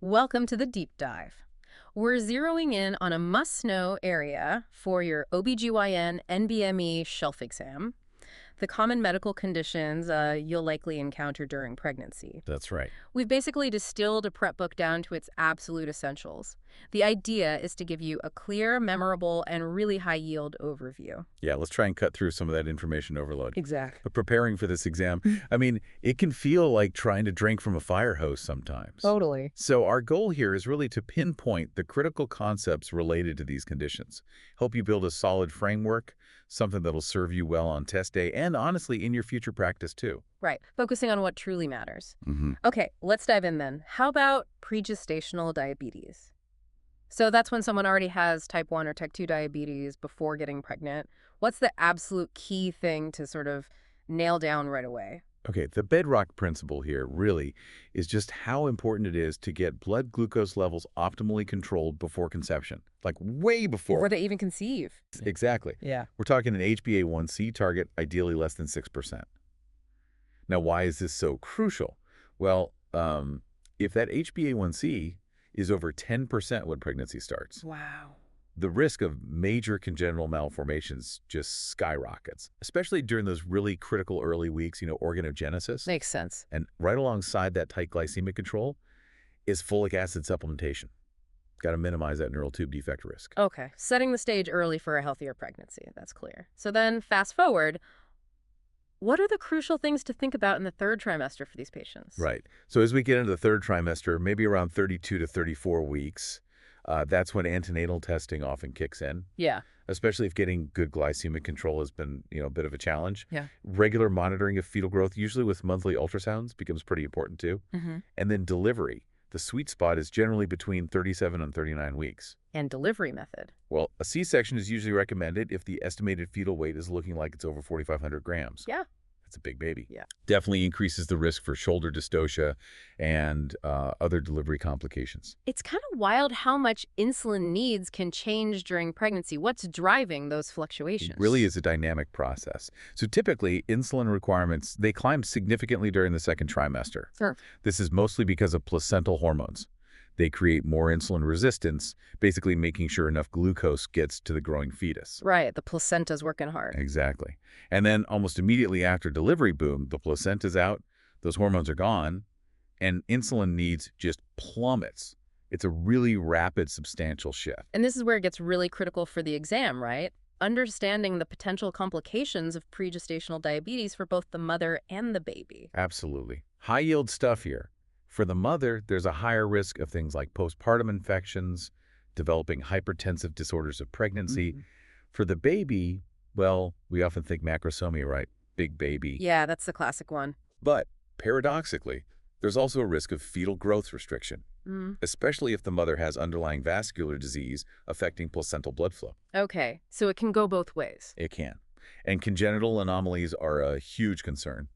Welcome to the deep dive. We're zeroing in on a must-know area for your OBGYN NBME shelf exam, the common medical conditions you'll likely encounter during pregnancy. That's right. We've basically distilled a prep book down to its absolute essentials. The idea is to give you a clear, memorable, and really high-yield overview. Yeah, let's try and cut through some of that information overload. Exactly. But preparing for this exam, it can feel like trying to drink from a fire hose sometimes. Totally. So our goal here is really to pinpoint the critical concepts related to these conditions, help you build a solid framework, something that'll serve you well on test day and honestly in your future practice too. Right. Focusing on what truly matters. Mm-hmm. Okay, let's dive in then. How about pregestational diabetes? So that's when someone already has type 1 or type 2 diabetes before getting pregnant. What's the absolute key thing to sort of nail down right away? Okay, the bedrock principle here really is just how important it is to get blood glucose levels optimally controlled before conception, like way before. Before they even conceive. Exactly. Yeah. We're talking an HbA1c target, ideally less than 6%. Now, why is this so crucial? Well, if that HbA1c is over 10% when pregnancy starts, Wow. the risk of major congenital malformations just skyrockets, especially during those really critical early weeks, organogenesis. Makes sense. And right alongside that tight glycemic control is folic acid supplementation. Got to minimize that neural tube defect risk. Okay, setting the stage early for a healthier pregnancy. That's clear. So then fast forward, what are the crucial things to think about in the third trimester for these patients? Right. So as we get into the third trimester, maybe around 32 to 34 weeks, that's when antenatal testing often kicks in. Yeah. Especially if getting good glycemic control has been, a bit of a challenge. Yeah. Regular monitoring of fetal growth, usually with monthly ultrasounds, becomes pretty important too. Mm-hmm. And then delivery. The sweet spot is generally between 37 and 39 weeks. And delivery method. Well, a C-section is usually recommended if the estimated fetal weight is looking like it's over 4,500 grams. Yeah. That's a big baby. Yeah. Definitely increases the risk for shoulder dystocia and other delivery complications. It's kind of wild how much insulin needs can change during pregnancy. What's driving those fluctuations? It really is a dynamic process. So typically, insulin requirements, they climb significantly during the second trimester. Sure. This is mostly because of placental hormones. They create more insulin resistance, basically making sure enough glucose gets to the growing fetus. Right, the placenta's working hard. Exactly. And then almost immediately after delivery boom, the placenta's out, those hormones are gone, and insulin needs just plummets. It's a really rapid, substantial shift. And this is where it gets really critical for the exam, right? Understanding the potential complications of pregestational diabetes for both the mother and the baby. Absolutely. High-yield stuff here. For the mother, there's a higher risk of things like postpartum infections, developing hypertensive disorders of pregnancy. Mm-hmm. For the baby, well, we often think macrosomia, right? Big baby. Yeah, that's the classic one. But paradoxically, there's also a risk of fetal growth restriction, especially if the mother has underlying vascular disease affecting placental blood flow. Okay, so it can go both ways. It can. And congenital anomalies are a huge concern.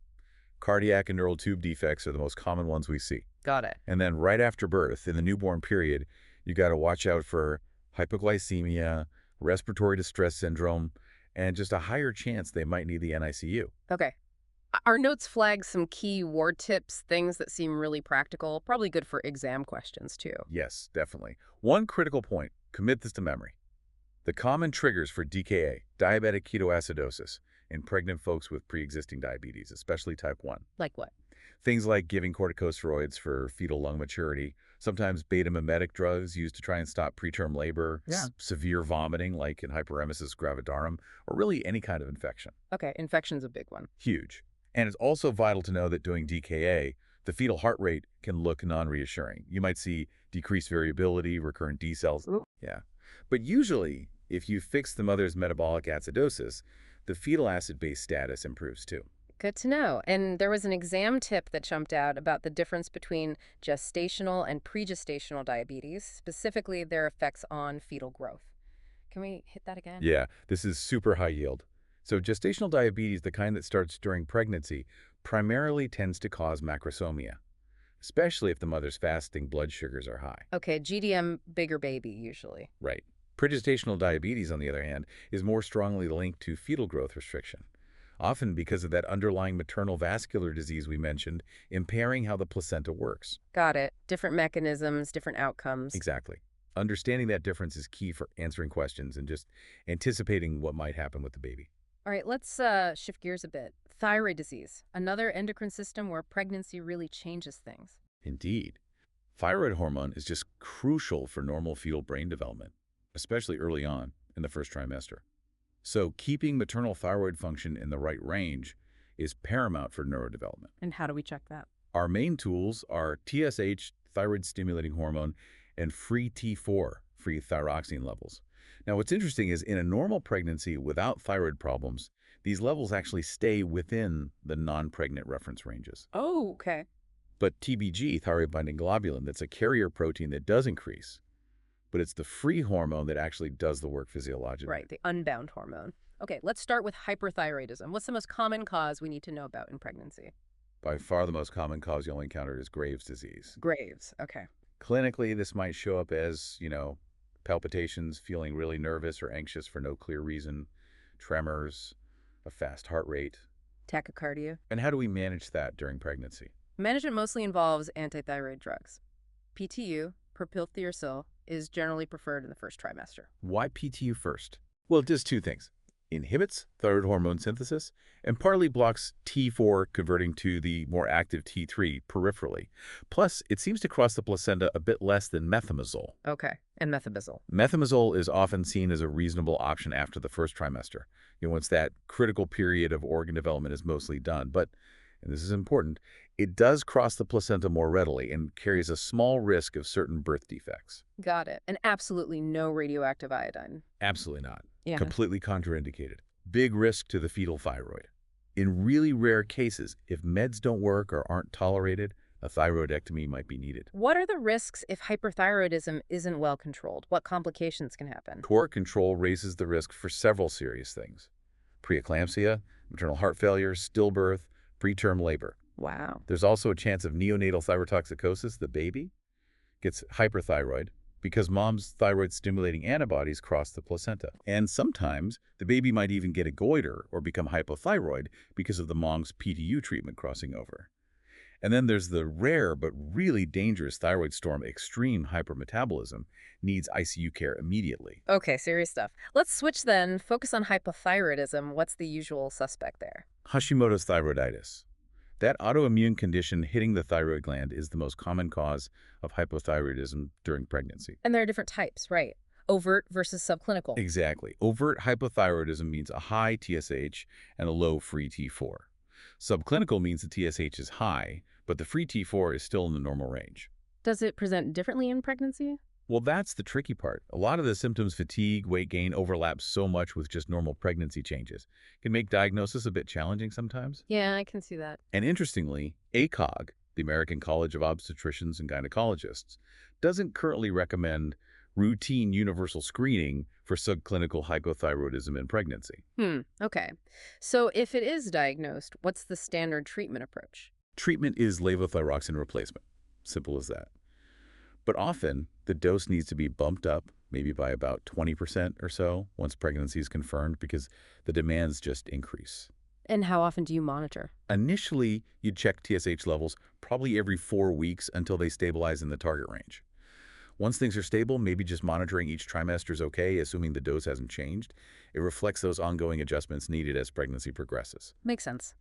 Cardiac and neural tube defects are the most common ones we see. Got it. And then right after birth, in the newborn period, you got to watch out for hypoglycemia, respiratory distress syndrome, and just a higher chance they might need the NICU. Okay. Our notes flag some key ward tips, things that seem really practical, probably good for exam questions too. Yes, definitely. One critical point, commit this to memory. The common triggers for DKA, diabetic ketoacidosis, in pregnant folks with pre-existing diabetes, especially type 1. Like what? Things like giving corticosteroids for fetal lung maturity, sometimes beta-mimetic drugs used to try and stop preterm labor, severe vomiting like in hyperemesis gravidarum, or really any kind of infection. Okay, infection's a big one. Huge. And it's also vital to know that during DKA, the fetal heart rate can look non-reassuring. You might see decreased variability, recurrent decels. Yeah. But usually, if you fix the mother's metabolic acidosis, the fetal acid-base status improves too. Good to know. And there was an exam tip that jumped out about the difference between gestational and pregestational diabetes, specifically their effects on fetal growth. Can we hit that again? Yeah, this is super high yield. So gestational diabetes, the kind that starts during pregnancy, primarily tends to cause macrosomia, especially if the mother's fasting blood sugars are high. Okay, GDM, bigger baby usually. Right. Pregestational diabetes, on the other hand, is more strongly linked to fetal growth restriction. often because of that underlying maternal vascular disease we mentioned, impairing how the placenta works. Got it. Different mechanisms, different outcomes. Exactly. Understanding that difference is key for answering questions and just anticipating what might happen with the baby. All right, let's shift gears a bit. Thyroid disease, another endocrine system where pregnancy really changes things. Indeed. Thyroid hormone is just crucial for normal fetal brain development, especially early on in the first trimester. So keeping maternal thyroid function in the right range is paramount for neurodevelopment. And how do we check that? Our main tools are TSH, thyroid-stimulating hormone, and free T4, free thyroxine levels. Now, what's interesting is in a normal pregnancy without thyroid problems, these levels actually stay within the non-pregnant reference ranges. Oh, okay. But TBG, thyroid-binding globulin, that's a carrier protein that does increase, but it's the free hormone that actually does the work physiologically. Right, the unbound hormone. Okay, let's start with hyperthyroidism. What's the most common cause we need to know about in pregnancy? By far the most common cause you'll encounter is Graves' disease. Graves, okay. Clinically, this might show up as, palpitations, feeling really nervous or anxious for no clear reason, tremors, a fast heart rate. Tachycardia. And how do we manage that during pregnancy? Management mostly involves antithyroid drugs. PTU, propylthiouracil, is generally preferred in the first trimester. Why PTU first? Well, it does two things. Inhibits thyroid hormone synthesis and partly blocks T4 converting to the more active T3 peripherally. Plus, it seems to cross the placenta a bit less than methimazole. Okay, and methimazole. Methimazole is often seen as a reasonable option after the first trimester, once that critical period of organ development is mostly done. But, and this is important, it does cross the placenta more readily and carries a small risk of certain birth defects. Got it. And absolutely no radioactive iodine. Absolutely not. Yeah. Completely contraindicated. Big risk to the fetal thyroid. In really rare cases, if meds don't work or aren't tolerated, a thyroidectomy might be needed. What are the risks if hyperthyroidism isn't well controlled? What complications can happen? Poor control raises the risk for several serious things. Preeclampsia, maternal heart failure, stillbirth, preterm labor. Wow. There's also a chance of neonatal thyrotoxicosis. The baby gets hyperthyroid because mom's thyroid-stimulating antibodies cross the placenta. And sometimes the baby might even get a goiter or become hypothyroid because of the mom's PTU treatment crossing over. And then there's the rare but really dangerous thyroid storm, extreme hypermetabolism, needs ICU care immediately. Okay, serious stuff. Let's switch then. Focus on hypothyroidism. What's the usual suspect there? Hashimoto's thyroiditis. That autoimmune condition hitting the thyroid gland is the most common cause of hypothyroidism during pregnancy. And there are different types, right? Overt versus subclinical. Exactly. Overt hypothyroidism means a high TSH and a low free T4. Subclinical means the TSH is high, but the free T4 is still in the normal range. Does it present differently in pregnancy? Well, that's the tricky part. A lot of the symptoms, fatigue, weight gain, overlap so much with just normal pregnancy changes. Can make diagnosis a bit challenging sometimes. Yeah, I can see that. And interestingly, ACOG, the American College of Obstetricians and Gynecologists, doesn't currently recommend routine universal screening for subclinical hypothyroidism in pregnancy. Okay. So if it is diagnosed, what's the standard treatment approach? Treatment is levothyroxine replacement. Simple as that. But often, the dose needs to be bumped up, maybe by about 20% or so, once pregnancy is confirmed, because the demands just increase. And how often do you monitor? Initially, you'd check TSH levels probably every 4 weeks until they stabilize in the target range. Once things are stable, maybe just monitoring each trimester is okay, assuming the dose hasn't changed. It reflects those ongoing adjustments needed as pregnancy progresses. Makes sense.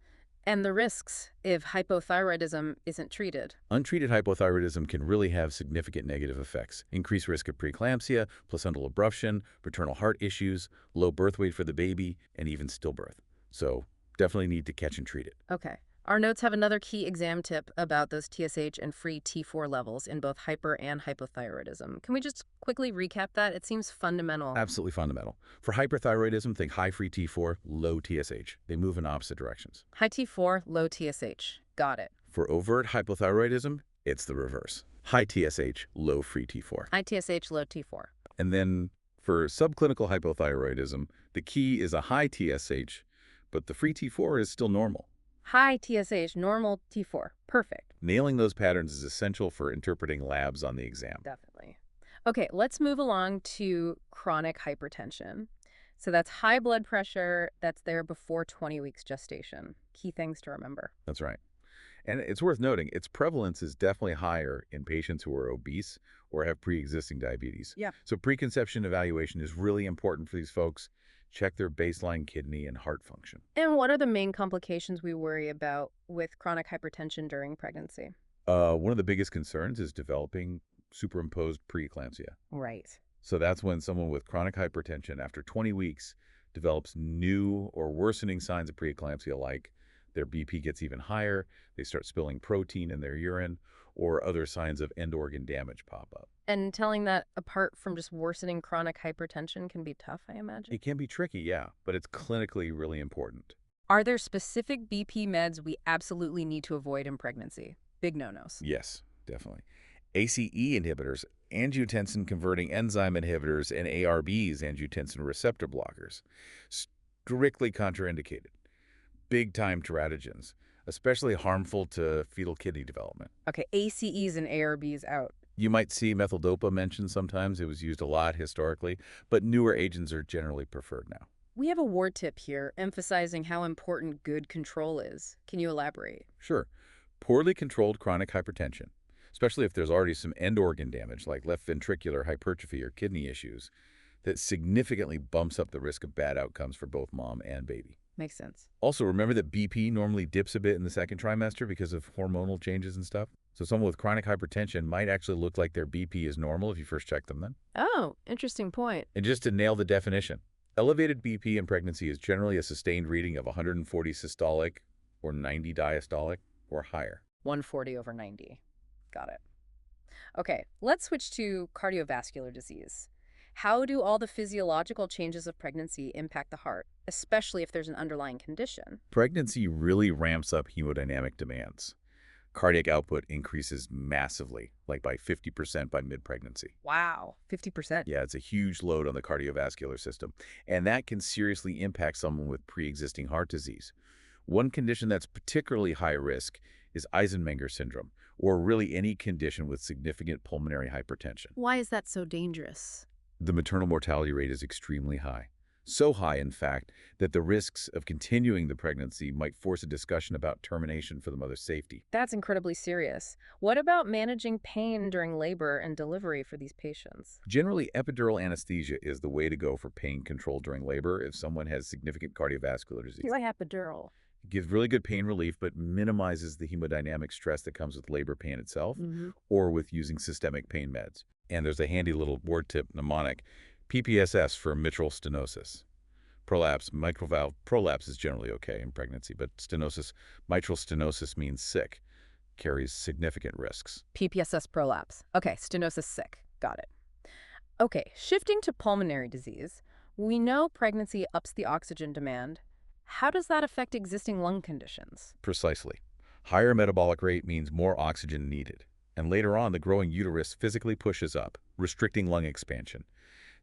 And the risks if hypothyroidism isn't treated? Untreated hypothyroidism can really have significant negative effects. Increased risk of preeclampsia, placental abruption, maternal heart issues, low birth weight for the baby, and even stillbirth. So definitely need to catch and treat it. Okay. Our notes have another key exam tip about those TSH and free T4 levels in both hyper and hypothyroidism. Can we just quickly recap that? It seems fundamental. Absolutely fundamental. For hyperthyroidism, think high free T4, low TSH. They move in opposite directions. High T4, low TSH. Got it. For overt hypothyroidism, it's the reverse. High TSH, low free T4. High TSH, low T4. And then for subclinical hypothyroidism, the key is a high TSH, but the free T4 is still normal. High TSH, normal T4. Perfect. Nailing those patterns is essential for interpreting labs on the exam. Definitely. Okay, let's move along to chronic hypertension. So that's high blood pressure that's there before 20 weeks gestation. Key things to remember. That's right. And it's worth noting, its prevalence is definitely higher in patients who are obese or have pre-existing diabetes. Yeah. So preconception evaluation is really important for these folks. Check their baseline kidney and heart function. And what are the main complications we worry about with chronic hypertension during pregnancy? One of the biggest concerns is developing superimposed preeclampsia. Right. So that's when someone with chronic hypertension after 20 weeks develops new or worsening signs of preeclampsia, like their BP gets even higher, they start spilling protein in their urine, or other signs of end organ damage pop up. And telling that apart from just worsening chronic hypertension can be tough, I imagine. It can be tricky, yeah, but it's clinically really important. Are there specific BP meds we absolutely need to avoid in pregnancy? Big no-nos. Yes, definitely. ACE inhibitors, angiotensin-converting enzyme inhibitors, and ARBs, angiotensin receptor blockers, strictly contraindicated. Big-time teratogens, especially harmful to fetal kidney development. Okay, ACEs and ARBs out. You might see methyldopa mentioned sometimes. It was used a lot historically, but newer agents are generally preferred now. We have a war tip here emphasizing how important good control is. Can you elaborate? Sure, poorly controlled chronic hypertension, especially if there's already some end organ damage like left ventricular hypertrophy or kidney issues, that significantly bumps up the risk of bad outcomes for both mom and baby. Makes sense. Also, remember that BP normally dips a bit in the second trimester because of hormonal changes and stuff. So someone with chronic hypertension might actually look like their BP is normal if you first check them then. Oh, interesting point. And just to nail the definition, elevated BP in pregnancy is generally a sustained reading of 140 systolic or 90 diastolic or higher. 140 over 90. Got it. Okay, let's switch to cardiovascular disease. How do all the physiological changes of pregnancy impact the heart, especially if there's an underlying condition? Pregnancy really ramps up hemodynamic demands. Cardiac output increases massively, like by 50% by mid-pregnancy. Wow, 50%. Yeah, it's a huge load on the cardiovascular system, and that can seriously impact someone with pre-existing heart disease. One condition that's particularly high risk is Eisenmenger syndrome, or really any condition with significant pulmonary hypertension. Why is that so dangerous? The maternal mortality rate is extremely high. So high, in fact, that the risks of continuing the pregnancy might force a discussion about termination for the mother's safety. That's incredibly serious. What about managing pain during labor and delivery for these patients? Generally, epidural anesthesia is the way to go for pain control during labor if someone has significant cardiovascular disease. Like epidural. It gives really good pain relief, but minimizes the hemodynamic stress that comes with labor pain itself or with using systemic pain meds. And there's a handy little word tip mnemonic, PPSS for mitral stenosis. Prolapse, mitral valve prolapse is generally okay in pregnancy, but stenosis, mitral stenosis means sick, carries significant risks. PPSS prolapse. Okay, stenosis sick. Got it. Okay, shifting to pulmonary disease, we know pregnancy ups the oxygen demand. How does that affect existing lung conditions? Precisely. Higher metabolic rate means more oxygen needed. And later on, the growing uterus physically pushes up, restricting lung expansion.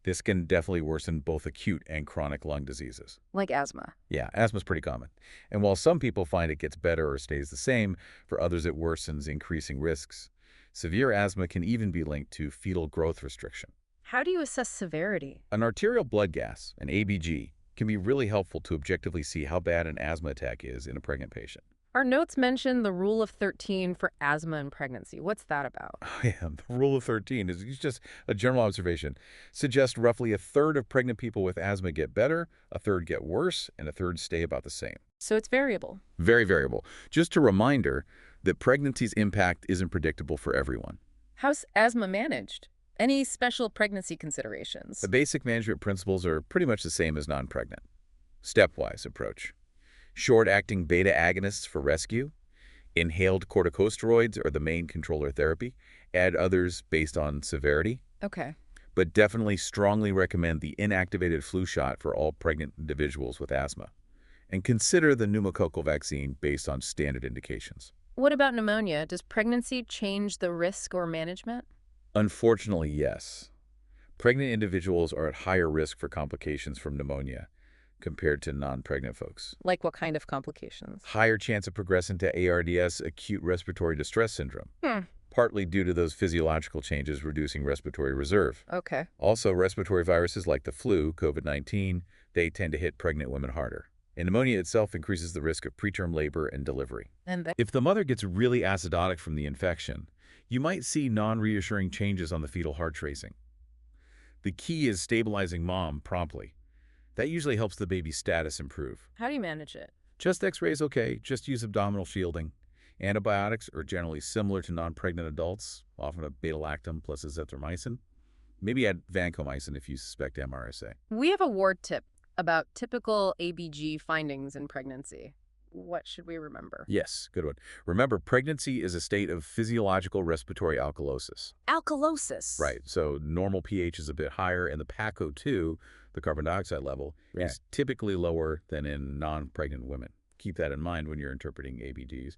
This can definitely worsen both acute and chronic lung diseases. Like asthma. Yeah, asthma's pretty common. And while some people find it gets better or stays the same, for others it worsens, increasing risks. Severe asthma can even be linked to fetal growth restriction. How do you assess severity? An arterial blood gas, an ABG, can be really helpful to objectively see how bad an asthma attack is in a pregnant patient. Our notes mention the rule of 13 for asthma and pregnancy. What's that about? Yeah, the rule of 13 is just a general observation. Suggests roughly a third of pregnant people with asthma get better, a third get worse, and a third stay about the same. So it's variable. Very variable. Just a reminder that pregnancy's impact isn't predictable for everyone. How's asthma managed? Any special pregnancy considerations? The basic management principles are pretty much the same as non-pregnant. Stepwise approach. Short-acting beta agonists for rescue. Inhaled corticosteroids are the main controller therapy. Add others based on severity. Okay. But definitely strongly recommend the inactivated flu shot for all pregnant individuals with asthma. And consider the pneumococcal vaccine based on standard indications. What about pneumonia? Does pregnancy change the risk or management? Unfortunately, yes. Pregnant individuals are at higher risk for complications from pneumonia compared to non-pregnant folks. Like what kind of complications? Higher chance of progressing to ARDS, acute respiratory distress syndrome. partly due to those physiological changes reducing respiratory reserve. Okay. Also, respiratory viruses like the flu, COVID-19, they tend to hit pregnant women harder. And pneumonia itself increases the risk of preterm labor and delivery. And then, If the mother gets really acidotic from the infection, you might see non-reassuring changes on the fetal heart tracing. The key is stabilizing mom promptly. That usually helps the baby's status improve. how do you manage it? Chest x-rays okay, just use abdominal shielding. Antibiotics are generally similar to non-pregnant adults, often a beta-lactam plus azithromycin. Maybe add vancomycin if you suspect MRSA. We have a ward tip about typical ABG findings in pregnancy. What should we remember? Yes, good one. Remember, pregnancy is a state of physiological respiratory alkalosis. Alkalosis. Right, so normal pH is a bit higher, and the PaCO2, the carbon dioxide level, is typically lower than in non-pregnant women. Keep that in mind when you're interpreting ABDs.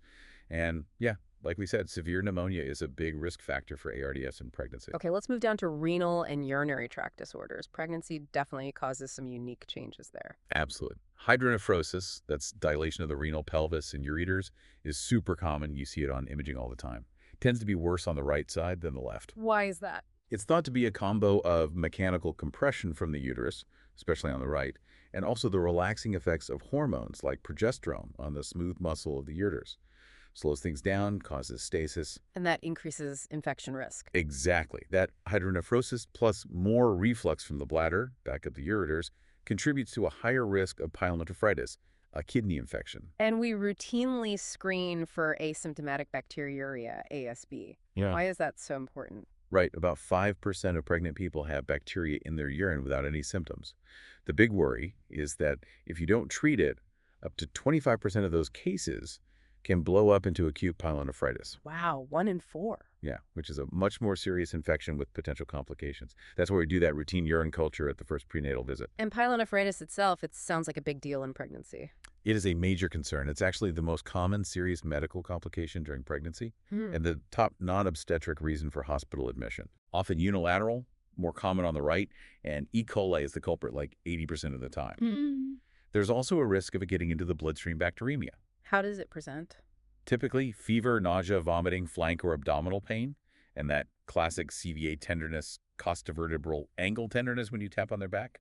And yeah, like we said, severe pneumonia is a big risk factor for ARDS in pregnancy. Okay, let's move down to renal and urinary tract disorders. Pregnancy definitely causes some unique changes there. Absolutely. Hydronephrosis, that's dilation of the renal pelvis and ureters, is super common. You see it on imaging all the time. Tends to be worse on the right side than the left. Why is that? It's thought to be a combo of mechanical compression from the uterus, especially on the right, and also the relaxing effects of hormones like progesterone on the smooth muscle of the ureters. Slows things down, causes stasis. And that increases infection risk. Exactly. That hydronephrosis plus more reflux from the bladder, back up the ureters, contributes to a higher risk of pyelonephritis, a kidney infection. And we routinely screen for asymptomatic bacteriuria, ASB. Yeah. Why is that so important? Right, about 5% of pregnant people have bacteria in their urine without any symptoms. The big worry is that if you don't treat it, up to 25% of those cases can blow up into acute pyelonephritis. Wow, 1 in 4. Yeah, which is a much more serious infection with potential complications. That's why we do that routine urine culture at the first prenatal visit. And pyelonephritis itself, it sounds like a big deal in pregnancy. It is a major concern. It's actually the most common serious medical complication during pregnancy and the top non-obstetric reason for hospital admission. Often unilateral, more common on the right, and E. coli is the culprit like 80% of the time. There's also a risk of it getting into the bloodstream bacteremia. How does it present? Typically, fever, nausea, vomiting, flank or abdominal pain, and that classic CVA tenderness, costovertebral angle tenderness when you tap on their back.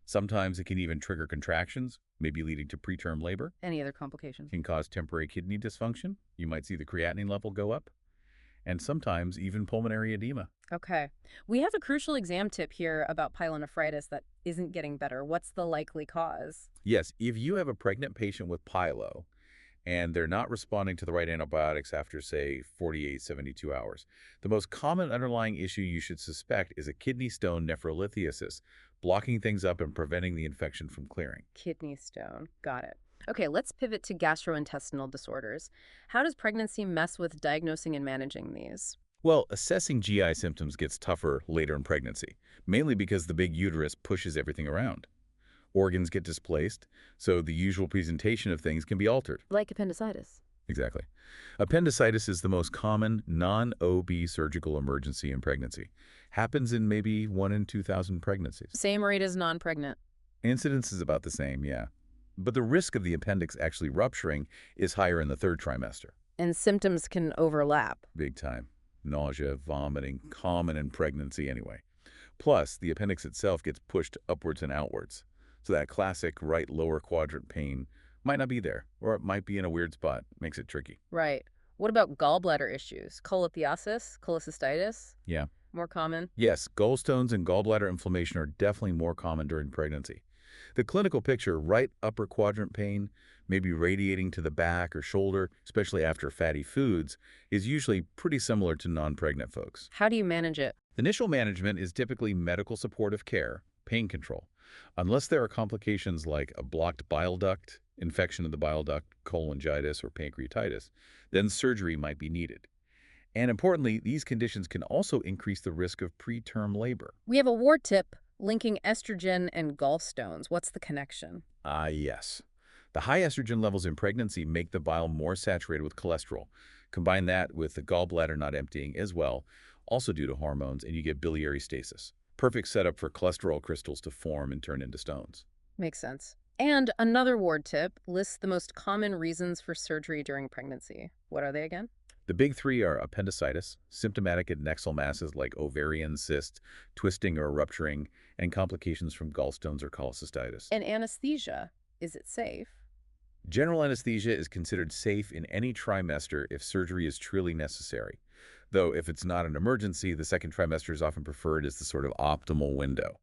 Sometimes it can even trigger contractions, maybe leading to preterm labor. Any other complications? Can cause temporary kidney dysfunction. You might see the creatinine level go up. And sometimes even pulmonary edema. Okay. We have a crucial exam tip here about pyelonephritis that isn't getting better. What's the likely cause? Yes, if you have a pregnant patient with pyelo, and they're not responding to the right antibiotics after, say, 48, 72 hours. The most common underlying issue you should suspect is a kidney stone nephrolithiasis, blocking things up and preventing the infection from clearing. Kidney stone. Got it. Okay, let's pivot to gastrointestinal disorders. How does pregnancy mess with diagnosing and managing these? Well, assessing GI symptoms gets tougher later in pregnancy, mainly because the big uterus pushes everything around. Organs get displaced, so the usual presentation of things can be altered. Like appendicitis. Exactly. Appendicitis is the most common non-OB surgical emergency in pregnancy. Happens in maybe 1 in 2,000 pregnancies. Same rate as non-pregnant. Incidence is about the same, yeah. But the risk of the appendix actually rupturing is higher in the 3rd trimester. And symptoms can overlap. Big time. Nausea, vomiting, common in pregnancy anyway. Plus, the appendix itself gets pushed upwards and outwards. So that classic right lower quadrant pain might not be there, or it might be in a weird spot. Makes it tricky. Right. What about gallbladder issues? Cholelithiasis, cholecystitis? Yeah. More common? Yes, gallstones and gallbladder inflammation are definitely more common during pregnancy. The clinical picture, right upper quadrant pain, maybe radiating to the back or shoulder, especially after fatty foods, is usually pretty similar to non-pregnant folks. How do you manage it? Initial management is typically medical supportive care, pain control. Unless there are complications like a blocked bile duct, infection of the bile duct, cholangitis, or pancreatitis, then surgery might be needed. And importantly, these conditions can also increase the risk of preterm labor. We have a ward tip linking estrogen and gallstones. What's the connection? Yes. The high estrogen levels in pregnancy make the bile more saturated with cholesterol. Combine that with the gallbladder not emptying as well, also due to hormones, and you get biliary stasis. Perfect setup for cholesterol crystals to form and turn into stones. Makes sense. And another ward tip lists the most common reasons for surgery during pregnancy. What are they again? The big three are appendicitis, symptomatic adnexal masses like ovarian cysts, twisting or rupturing, and complications from gallstones or cholecystitis. And anesthesia, is it safe? General anesthesia is considered safe in any trimester if surgery is truly necessary, though if it's not an emergency, the second trimester is often preferred as the sort of optimal window.